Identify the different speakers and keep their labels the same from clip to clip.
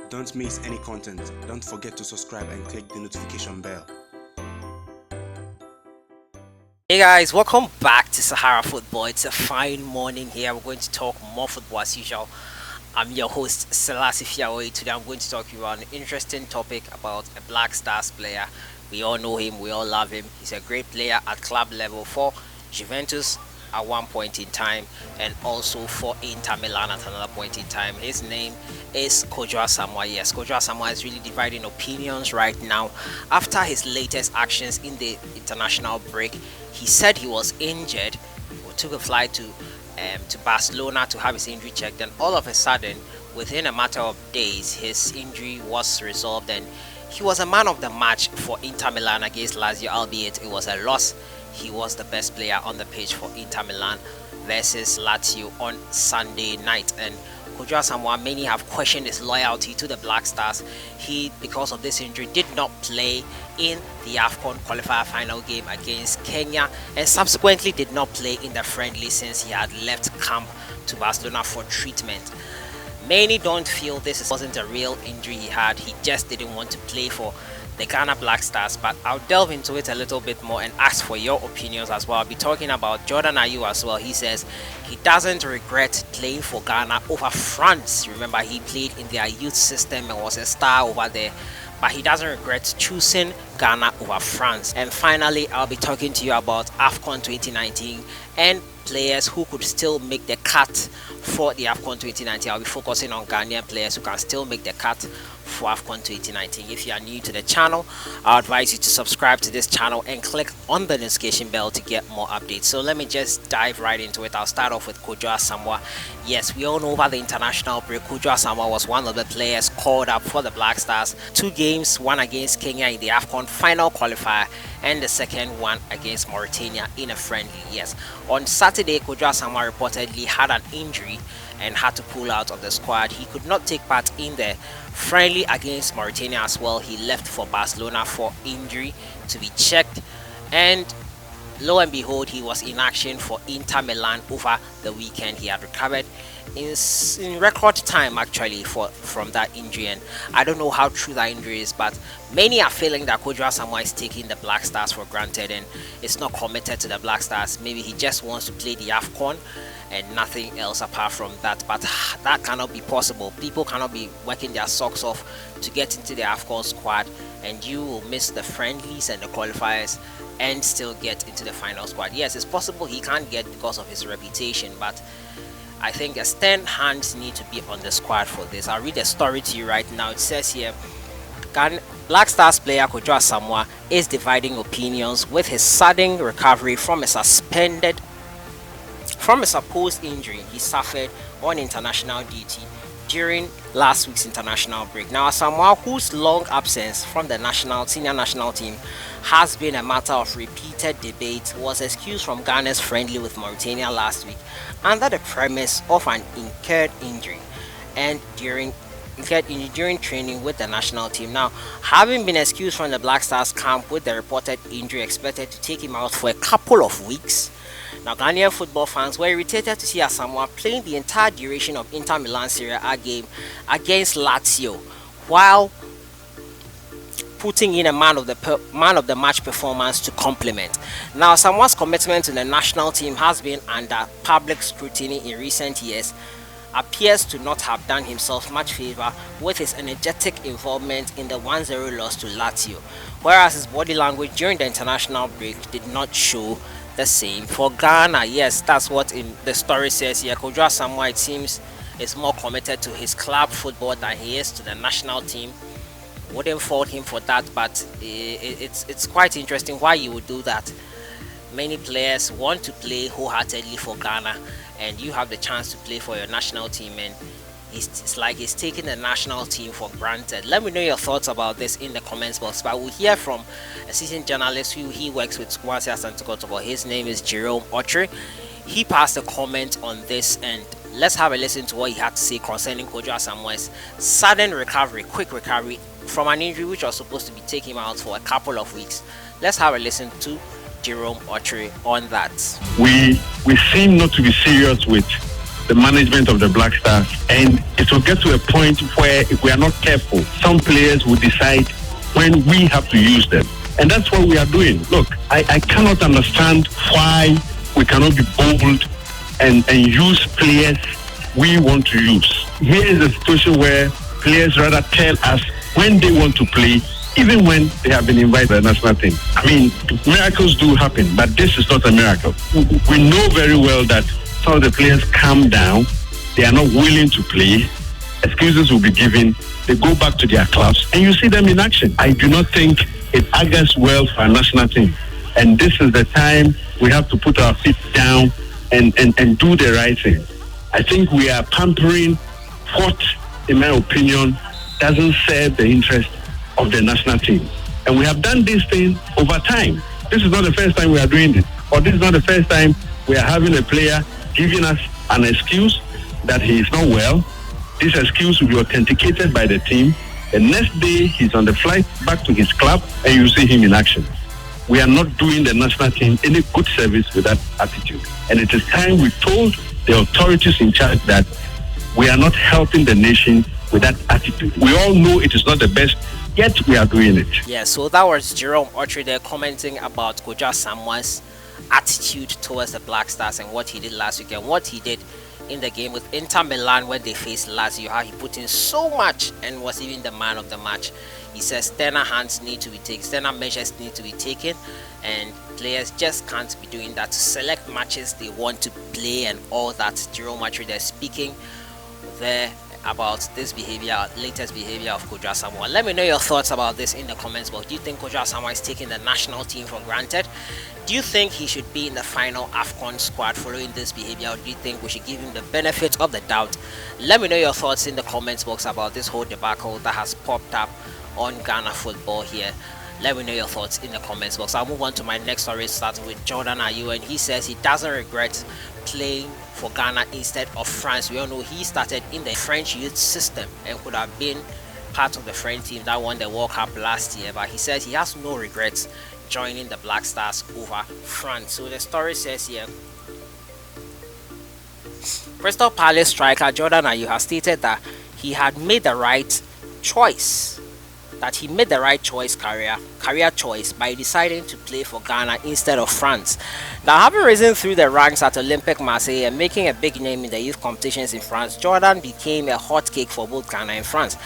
Speaker 1: Don't miss any content. Don't forget to subscribe and click the notification bell.
Speaker 2: Hey guys, welcome back to Sahara Football. It's a fine morning here. We're going to talk more football as usual. I'm your host Selassie Fiawe. Today I'm going to talk to you about an interesting topic about a Black Stars player. We all know him, we all love him. He's a great player at club level for Juventus at one point in time and also for Inter Milan at another point in time. His name is Kwadwo Asamoah. Yes, Kwadwo Asamoah is really dividing opinions right now after his latest actions in the international break. He said he was injured. He took a flight to Barcelona to have his injury checked, and all of a sudden, within a matter of days, his injury was resolved and he was a man of the match for Inter Milan against Lazio, albeit it was a loss. He was the best player on the pitch for Inter Milan versus Lazio on Sunday night. And Kwadwo Asamoah, many have questioned his loyalty to the Black Stars. He, because of this injury, did not play in the AFCON qualifier final game against Kenya and subsequently did not play in the friendly since he had left camp to Barcelona for treatment. Many don't feel this wasn't a real injury he had. He just didn't want to play for the Ghana Black Stars, but I'll delve into it a little bit more and ask for your opinions as well. I'll be talking about Jordan Ayew as well. He says he doesn't regret playing for Ghana over France. Remember, he played in their youth system and was a star over there, but he doesn't regret choosing Ghana over France. And finally, I'll be talking to you about AFCON 2019 and players who could still make the cut for the AFCON 2019. I'll be focusing on Ghanaian players who can still make the cut for AFCON 2019. If you are new to the channel, I advise you to subscribe to this channel and click on the notification bell to get more updates. So let me just dive right into it. I'll start off with Kwadwo Asamoah. Yes, we all know over the international break, Kwadwo Asamoah was one of the players called up for the Black Stars. 2 games, one against Kenya in the AFCON final qualifier and the second one against Mauritania in a friendly. Yes, on Saturday, Kwadwo Asamoah reportedly had an injury and had to pull out of the squad. He could not take part in the friendly against Mauritania as well. He left for Barcelona for injury to be checked, and lo and behold, he was in action for Inter Milan over the weekend. He had recovered in record time actually from that injury, and I don't know how true that injury is, but many are feeling that Kwadwo Asamoah is taking the Black Stars for granted and it's not committed to the Black Stars. Maybe he just wants to play the AFCON and nothing else apart from that, but that cannot be possible. People cannot be working their socks off to get into the AFCON squad, and you will miss the friendlies and the qualifiers and still get into the final squad. Yes, it's possible he can't get because of his reputation, but I think a stern hands need to be on the squad for this. I'll read a story to you right now. It says here, Black Stars player Kwadwo Asamoah is dividing opinions with his sudden recovery from a supposed injury he suffered on international duty during last week's international break. Now, Asamoah, whose long absence from the senior national team has been a matter of repeated debate, was excused from Ghana's friendly with Mauritania last week under the premise of an incurred injury and during training with the national team. Now, having been excused from the Black Stars camp with the reported injury expected to take him out for a couple of weeks, now Ghanaian football fans were irritated to see Asamoah playing the entire duration of Inter Milan Serie A game against Lazio while putting in a man of the match performance to complement. Now, Asamoah's commitment to the national team has been under public scrutiny in recent years, appears to not have done himself much favor with his energetic involvement in the 1-0 loss to Lazio, whereas his body language during the international break did not show the same for Ghana. Yes, that's what in the story says here. Kwadwo Asamoah, it seems, is more committed to his club football than he is to the national team. Wouldn't fault him for that, but it's quite interesting why you would do that. Many players want to play wholeheartedly for Ghana, and you have the chance to play for your national team, and it's like he's taking the national team for granted. Let me know your thoughts about this in the comments box. But we'll hear from a seasoned journalist who he works with Kwasi Asantokotoko. His name is Jerome Otri. He passed a comment on this, and let's have a listen to what he had to say concerning Kwadwo Asamoah's sudden recovery, quick recovery from an injury which was supposed to be taking him out for a couple of weeks. Let's have a listen to Jerome Otri on that.
Speaker 3: We seem not to be serious with the management of the Black Stars, and it will get to a point where if we are not careful, some players will decide when we have to use them. And that's what we are doing. Look, I cannot understand why we cannot be bold and use players we want to use. Here is a situation where players rather tell us when they want to play, even when they have been invited to the national team. I mean, miracles do happen, but this is not a miracle. We know very well that some of the players calm down, they are not willing to play, excuses will be given, they go back to their clubs, and you see them in action. I do not think it augurs well for our national team. And this is the time we have to put our feet down and do the right thing. I think we are pampering what, in my opinion, doesn't serve the interest of the national team. And we have done this thing over time. This is not the first time we are doing this, or this is not the first time we are having a player giving us an excuse that he is not well. This excuse will be authenticated by the team. The next day, he's on the flight back to his club, and you see him in action. We are not doing the national team any good service with that attitude. And it is time we told the authorities in charge that we are not helping the nation with that attitude. We all know it is not the best, yet we are doing it.
Speaker 2: Yeah, so that was Jerome Autry there commenting about Kwadwo Asamoah's attitude towards the Black Stars and what he did last week and what he did in the game with Inter Milan when they faced Lazio, how he put in so much and was even the man of the match. He says sterner measures need to be taken, and players just can't be doing that to select matches they want to play and all that. Jerome Autry there speaking there about this latest behavior of Kwadwo Asamoah. Let me know your thoughts about this in the comments box. Do you think Kwadwo Asamoah is taking the national team for granted? Do you think he should be in the final AFCON squad following this behavior, or do you think we should give him the benefit of the doubt? Let me know your thoughts in the comments box about this whole debacle that has popped up on Ghana football here. Let me know your thoughts in the comments box. I'll move on to my next story, starting with Jordan Ayew, and he says he doesn't regret playing for Ghana instead of France. We all know he started in the French youth system and could have been part of the French team that won the World Cup last year, but he says he has no regrets joining the Black Stars over France. So the story says here, Crystal Palace striker Jordan Ayew has stated that he had made the right choice, career choice by deciding to play for Ghana instead of France. Now, having risen through the ranks at Olympique Marseille and making a big name in the youth competitions in France, Jordan became a hot cake for both Ghana and France.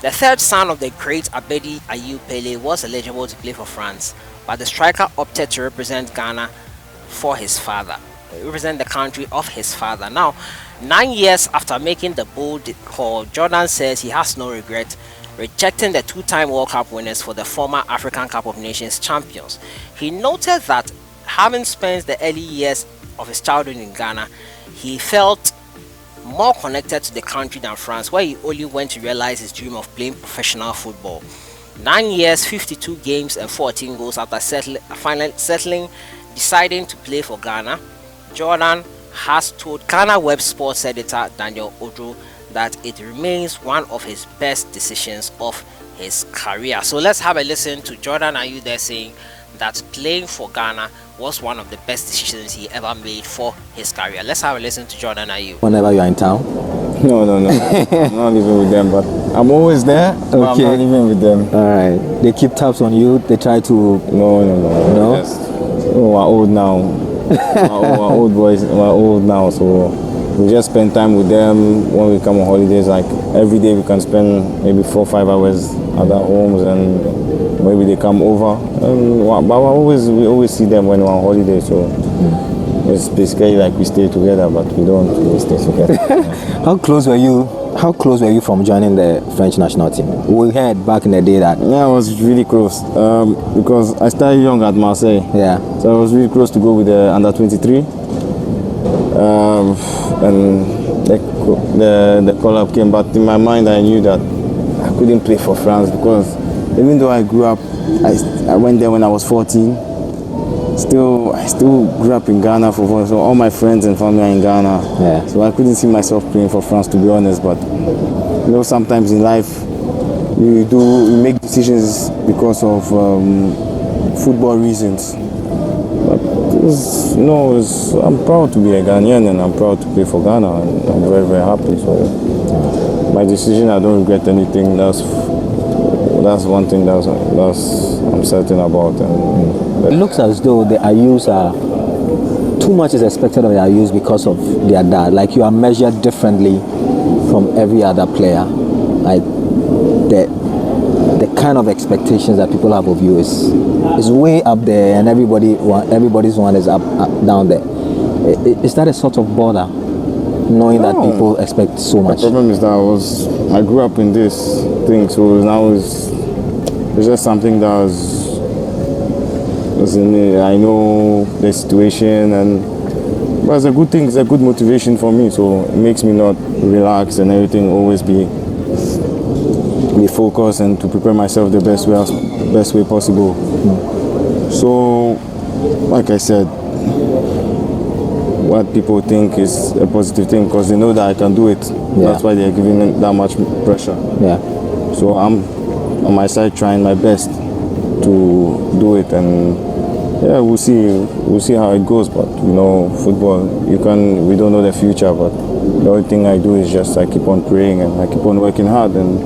Speaker 2: The third son of the great Abedi Ayew Pele was eligible to play for France, but the striker opted to represent Ghana for his father, represent the country of his father. Now, 9 years after making the bold call, Jordan says he has no regret rejecting the two-time World Cup winners for the former African Cup of Nations champions. He noted that having spent the early years of his childhood in Ghana, he felt more connected to the country than France, where he only went to realize his dream of playing professional football. 9 years, 52 games and 14 goals after deciding to play for Ghana, Jordan has told Ghana Web Sports editor Daniel Odro that it remains one of his best decisions of his career. So let's have a listen to Jordan Ayew there saying that playing for Ghana was one of the best decisions he ever made for his career. Let's have a listen to Jordan Ayew.
Speaker 4: Whenever you are in town?
Speaker 5: No. I'm not living with them, but I'm always there. Okay. But I'm not living with them.
Speaker 4: All right. They keep tabs on you. They try to.
Speaker 5: No. Yes. Oh, we're old now. we're old boys. We're old now, so we just spend time with them when we come on holidays. Like every day, we can spend maybe 4 or 5 hours at their homes, and maybe they come over. But we always see them when we're on holiday. So. It's basically like we stay together, but we don't really stay together. Yeah.
Speaker 4: How close were you from joining the French national team? We heard back in the day that.
Speaker 5: Yeah, I was really close because I started young at Marseille.
Speaker 4: Yeah.
Speaker 5: So I was really close to go with the under 23. And the call-up came, but in my mind I knew that I couldn't play for France because even though I grew up, I went there when I was 14. I still grew up in Ghana so all my friends and family are in Ghana.
Speaker 4: Yeah.
Speaker 5: So I couldn't see myself playing for France, to be honest. But sometimes in life you make decisions because of football reasons. But I'm proud to be a Ghanaian and I'm proud to play for Ghana, and I'm very, very happy. So my decision, I don't regret anything. That's one thing that's I'm certain about. And
Speaker 4: It looks as though the Ayews are too much is expected of the Ayews because of their dad. Like, you are measured differently from every other player. Like, the kind of expectations that people have of you is way up there, and everybody's one is up down there. Is that a sort of bother, knowing that people expect so much?
Speaker 5: The problem is that I grew up in this thing, so now it's just something that was in me. I know the situation, but it's a good thing. It's a good motivation for me, so it makes me not relax and everything. Always be focused and to prepare myself the best way possible. So, like I said, what people think is a positive thing because they know that I can do it.
Speaker 4: Yeah.
Speaker 5: That's why they're giving me that much pressure.
Speaker 4: Yeah.
Speaker 5: So I'm on my side trying my best to do it, and yeah, we'll see how it goes. But football, we don't know the future, but the only thing I do is just I keep on praying and I keep on working hard, and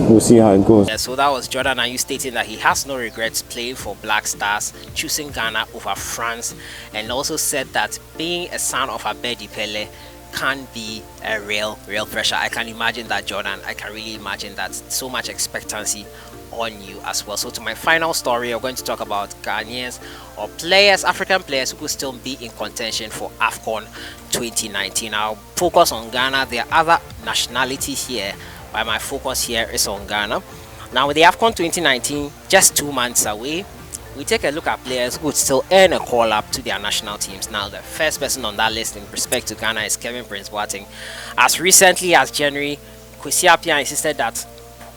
Speaker 5: we'll see how it goes.
Speaker 2: Yeah, so that was Jordan Ayew stating that he has no regrets playing for Black Stars, choosing Ghana over France, and also said that being a son of Abedi Pele can be a real pressure. I can imagine that, Jordan. I can really imagine that. So much expectancy on you as well. So to my final story, we're going to talk about Ghanaians or players, African players who could still be in contention for AFCON 2019. I'll focus on Ghana. There are other nationalities here, but my focus here is on Ghana. Now, with the AFCON 2019 just 2 months away, we take a look at players who would still earn a call-up to their national teams. Now, the first person on that list in respect to Ghana is Kevin Prince Boateng. As recently as January, Kwesi Appiah insisted that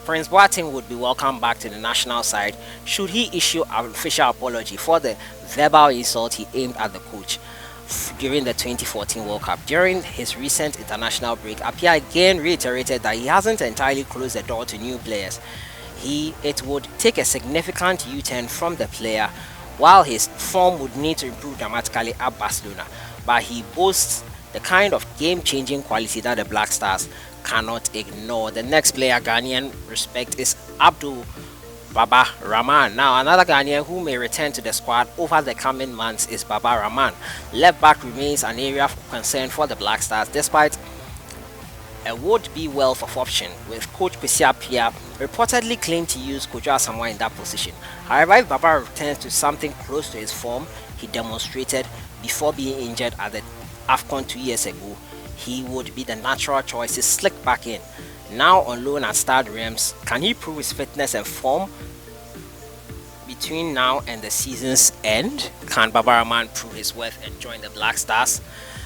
Speaker 2: Prince Boateng would be welcomed back to the national side should he issue an official apology for the verbal insult he aimed at the coach during the 2014 World Cup. During his recent international break, Appiah again reiterated that he hasn't entirely closed the door to new players. It would take a significant U-turn from the player, while his form would need to improve dramatically at Barcelona. But he boasts the kind of game-changing quality that the Black Stars cannot ignore. The next player Ghanaian respect is Abdul Baba Rahman. Now, another Ghanaian who may return to the squad over the coming months is Baba Rahman. Left back remains an area of concern for the Black Stars, despite a would-be wealth of option, with coach Kwesi Appiah reportedly claimed to use Kwadwo Asamoah in that position. However, if Baba returns to something close to his form he demonstrated before being injured at the AFCON 2 years ago, he would be the natural choice to slip back in. Now on loan at Stade Reims, can he prove his fitness and form between now and the season's end? Can Baba Rahman prove his worth and join the Black Stars?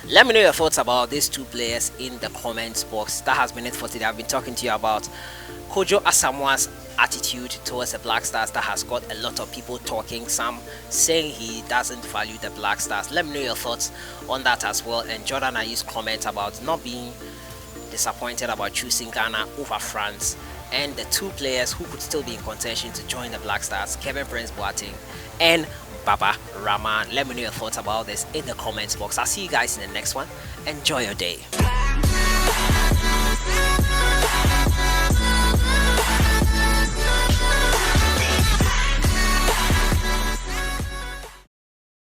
Speaker 2: Let me know your thoughts about these two players in the comments box. That has been it for today. I've been talking to you about Kwadwo Asamoah's attitude towards the Black Stars that has got a lot of people talking, some saying he doesn't value the Black Stars. Let me know your thoughts on that as well. And Jordan Ayew's comment about not being disappointed about choosing Ghana over France, and the two players who could still be in contention to join the Black Stars, Kevin Prince Boateng and Baba Rahman. Let me know your thoughts about this in the comments box. I'll see you guys in the next one. Enjoy your day.